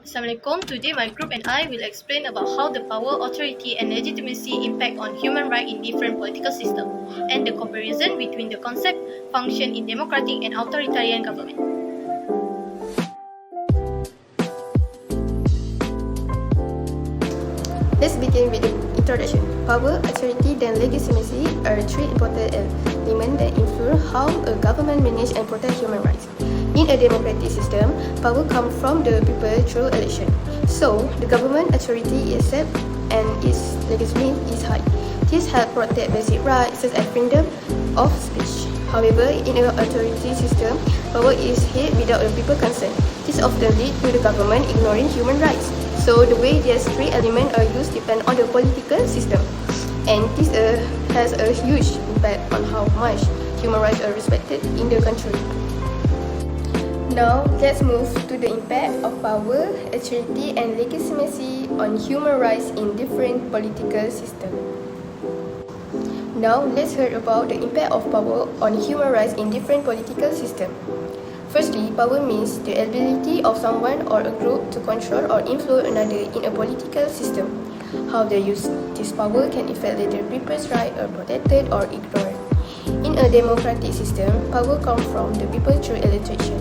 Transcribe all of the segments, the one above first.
Assalamualaikum. Today my group and I will explain about how the power, authority and legitimacy impact on human rights in different political systems and the comparison between the concept function in democratic and authoritarian government. Let's begin with the introduction. Power, authority, then legitimacy are three important elements that influence how a government manages and protects human rights. In a democratic system, power comes from the people through election. So, the government authority is set and its legitimacy is high. This helps protect basic rights such as freedom of speech. However, in an authority system, power is held without the people consent. This often leads to the government ignoring human rights. So the way these three elements are used depends on the political system, and this has a huge impact on how much human rights are respected in the country. Now let's move to the impact of power, authority, and legitimacy on human rights in different political systems. Now let's hear about the impact of power on human rights in different political systems. Firstly, power means the ability of someone or a group to control or influence another in a political system. How they use this power can affect whether people's rights are protected or ignored. In a democratic system, power comes from the people through election.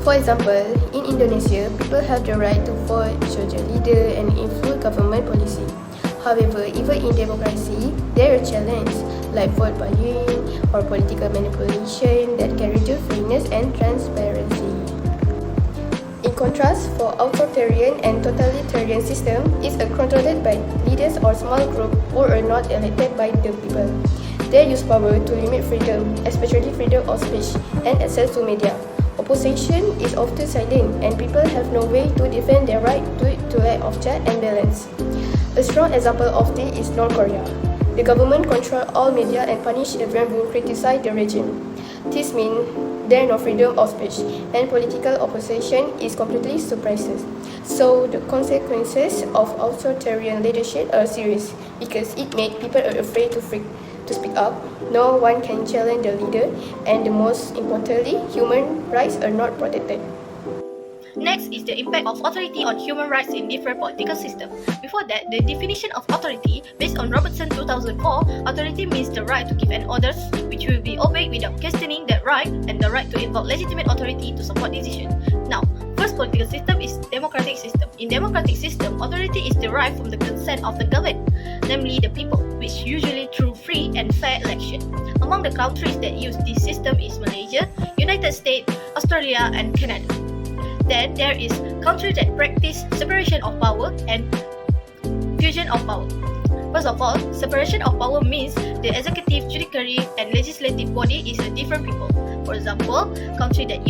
For example, in Indonesia, people have the right to vote, choose a leader, and influence government policy. However, even in democracy, there are challenges like vote buying or political manipulation that can reduce fairness and transparency. In contrast, for authoritarian and totalitarian system is controlled by leaders or small groups who are not elected by the people. They use power to limit freedom, especially freedom of speech and access to media. Opposition is often silent and people have no way to defend their right due to lack of check and balance. A strong example of this is North Korea. The government controls all media and punishes everyone who criticizes the regime. This means there is no freedom of speech, and political opposition is completely suppressed. So the consequences of authoritarian leadership are serious because it makes people afraid to speak up. No one can challenge the leader, and most importantly, human rights are not protected. Next is the impact of authority on human rights in different political systems. Before that, the definition of authority, based on Robertson 2004, authority means the right to give an orders which will be obeyed without questioning that right and the right to invoke legitimate authority to support decision. Now, first political system is democratic system. In democratic system, authority is derived from the consent of the governed, namely the people, which usually through free and fair election. Among the countries that use this system is Malaysia, United States, Australia, and Canada. Then there is countries that practice separation of power and fusion of power. First of all, separation of power means the executive, judiciary, and legislative body is a different people. For example, country that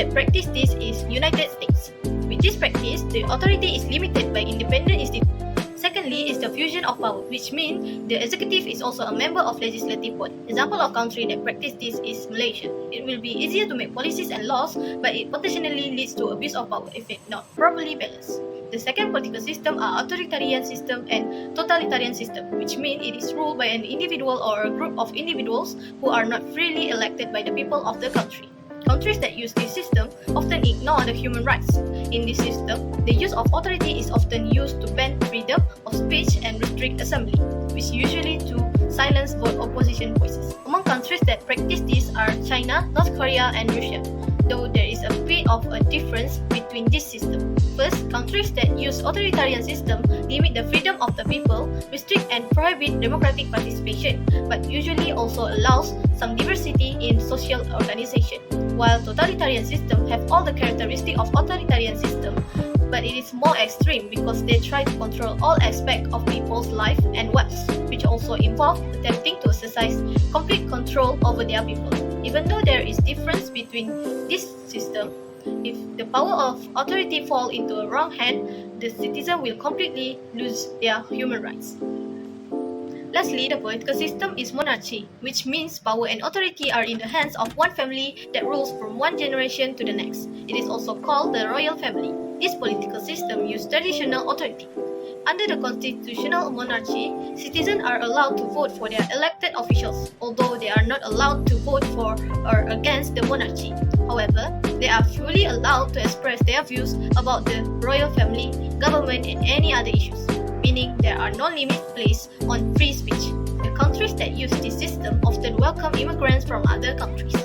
practice this is United States. With this practice, the authority is limited by independent institutions. Secondly is the fusion of power, which means the executive is also a member of legislative body. Example of country that practice this is Malaysia. It will be easier to make policies and laws, but it potentially leads to abuse of power if it not properly balanced. The second political system are authoritarian system and totalitarian system, which means it is ruled by an individual or a group of individuals who are not freely elected by the people of the country. Countries that use this system often ignore the human rights. In this system, the use of authority is often used to ban freedom of speech and restrict assembly, which usually to silence vote opposition voices. Among countries that practice this are China, North Korea, and Russia, though there is a bit of a difference between this system. First, countries that use authoritarian system limit the freedom of the people, restrict and prohibit democratic participation, but usually also allows some diversity in social organization. While totalitarian systems have all the characteristics of authoritarian system, but it is more extreme because they try to control all aspects of people's life and wealth, which also involve attempting to exercise complete control over their people. Even though there is difference between this system, if the power of authority fall into a wrong hand, the citizen will completely lose their human rights. Lastly, the political system is monarchy, which means power and authority are in the hands of one family that rules from one generation to the next. It is also called the royal family. This political system uses traditional authority. Under the constitutional monarchy, citizens are allowed to vote for their elected officials, although they are not allowed to vote for or against the monarchy. However, they are fully allowed to express their views about the royal family, government, and any other issues, meaning there are no limits placed on free speech. The countries that use this system often welcome immigrants from other countries.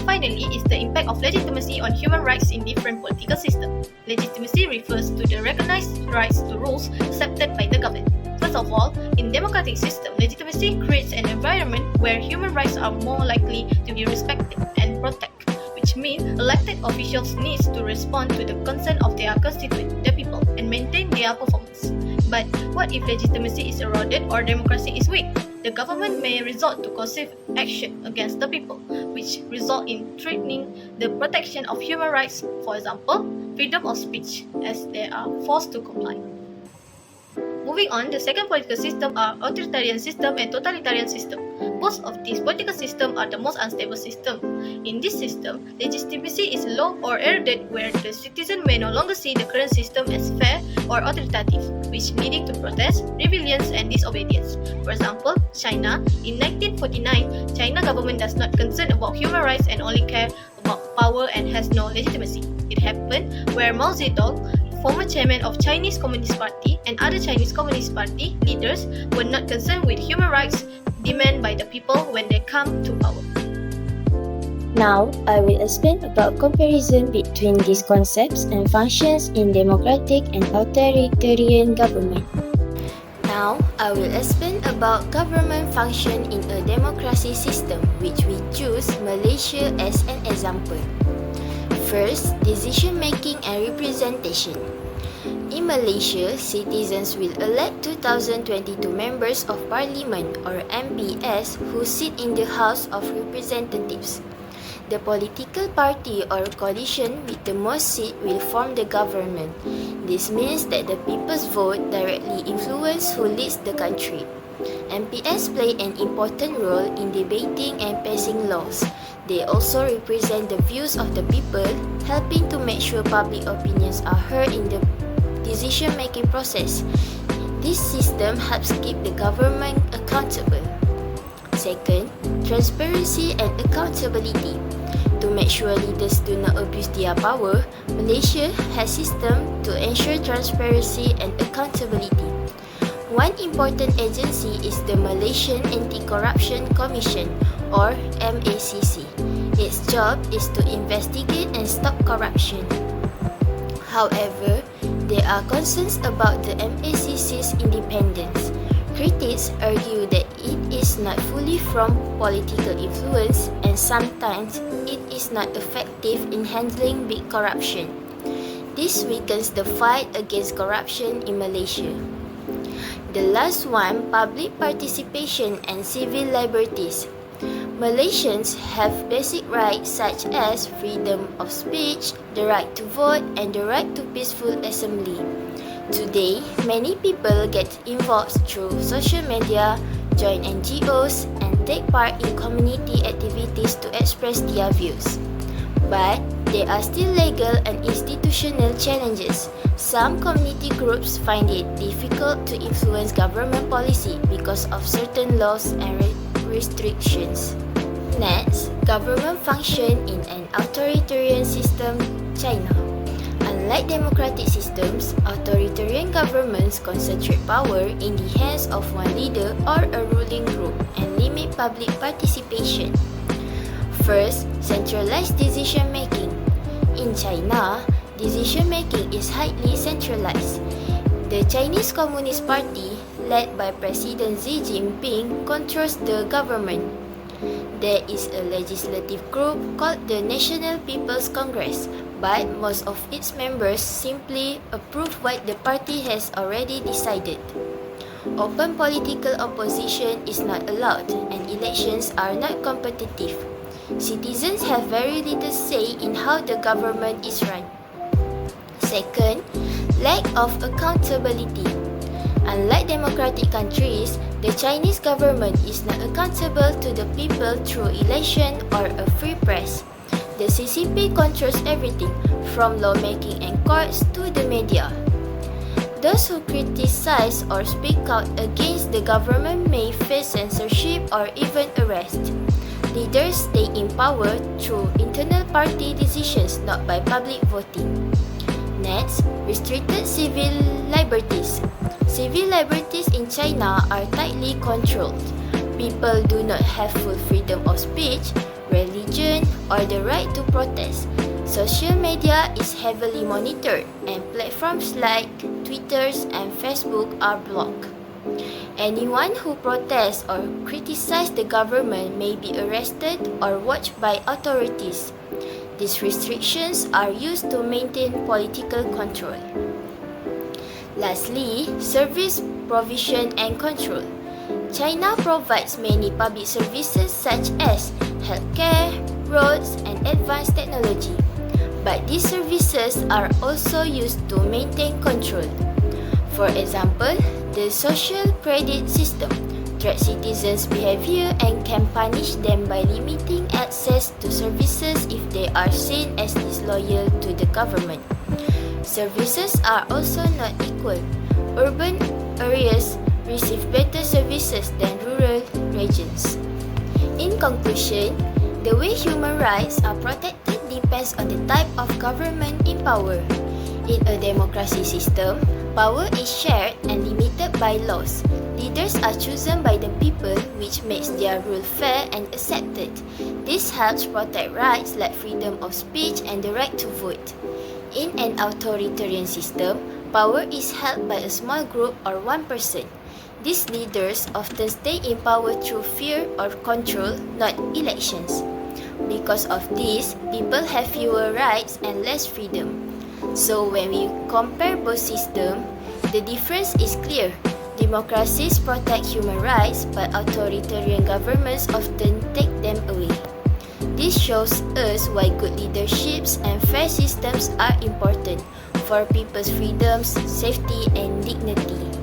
Finally, is the impact of legitimacy on human rights in different political systems. Legitimacy refers to the recognized rights to rules accepted by the government. First of all, in democratic system, legitimacy creates an environment where human rights are more likely to be respected and protected, which means elected officials need to respond to the concern of their constituent, the people, and maintain their performance. But what if legitimacy is eroded or democracy is weak? The government may resort to coercive action against the people, which result in threatening the protection of human rights, for example, freedom of speech, as they are forced to comply. Moving on, the second political system are authoritarian system and totalitarian system. Both of these political systems are the most unstable system. In this system, legitimacy is low or eroded, where the citizen may no longer see the current system as fair or authoritative, which leading to protest, rebellions, and disobedience. For example, China. In 1949, China government does not concern about human rights and only care about power and has no legitimacy. It happened where Mao Zedong, former chairman of Chinese Communist Party, and other Chinese Communist Party leaders were not concerned with human rights demanded by the people when they come to power. Now, I will explain about comparison between these concepts and functions in democratic and authoritarian government. Now, I will explain about government function in a democracy system, which we choose Malaysia as an example. First, decision-making and representation. In Malaysia, citizens will elect 2022 members of parliament or MPs who sit in the House of Representatives. The political party or coalition with the most seats will form the government. This means that the people's vote directly influences who leads the country. MPs play an important role in debating and passing laws. They also represent the views of the people, helping to make sure public opinions are heard in the decision-making process. This system helps keep the government accountable. Second, transparency and accountability. To make sure leaders do not abuse their power, Malaysia has systems to ensure transparency and accountability. One important agency is the Malaysian Anti-Corruption Commission or MACC. Its job is to investigate and stop corruption. However, there are concerns about the MACC's independence. Critics argue that it is not fully from political influence and sometimes it is not effective in handling big corruption. This weakens the fight against corruption in Malaysia. The last one, public participation and civil liberties. Malaysians have basic rights such as freedom of speech, the right to vote, and the right to peaceful assembly. Today, many people get involved through social media, join NGOs, and take part in community activities to express their views. But there are still legal and institutional challenges. Some community groups find it difficult to influence government policy because of certain laws and restrictions. Next, government function in an authoritarian system, China. Unlike democratic systems, authoritarian governments concentrate power in the hands of one leader or a ruling group and limit public participation. First, centralized decision-making. In China, decision-making is highly centralized. The Chinese Communist Party, led by President Xi Jinping, controls the government. There is a legislative group called the National People's Congress, but most of its members simply approve what the party has already decided. Open political opposition is not allowed and elections are not competitive. Citizens have very little say in how the government is run. Second, lack of accountability. Unlike democratic countries, the Chinese government is not accountable to the people through election or a free press. The CCP controls everything, from lawmaking and courts to the media. Those who criticize or speak out against the government may face censorship or even arrest. Leaders stay in power through internal party decisions, not by public voting. Next, restricted civil liberties. Civil liberties in China are tightly controlled. People do not have full freedom of speech, religion, or the right to protest. Social media is heavily monitored, and platforms like Twitter and Facebook are blocked. Anyone who protests or criticizes the government may be arrested or watched by authorities. These restrictions are used to maintain political control. Lastly, service provision and control. China provides many public services such as healthcare, roads, and advanced technology. But these services are also used to maintain control. For example, the social credit system tracks citizens' behavior and can punish them by limiting access to services if they are seen as disloyal to the government. Services are also not equal. Urban areas receive better services than rural regions. In conclusion, the way human rights are protected depends on the type of government in power. In a democracy system, power is shared and limited by laws. Leaders are chosen by the people, which makes their rule fair and accepted. This helps protect rights like freedom of speech and the right to vote. In an authoritarian system, power is held by a small group or one person. These leaders often stay in power through fear or control, not elections. Because of this, people have fewer rights and less freedom. So when we compare both systems, the difference is clear. Democracies protect human rights, but authoritarian governments often take them away. This shows us why good leaderships and fair systems are important for people's freedoms, safety, and dignity.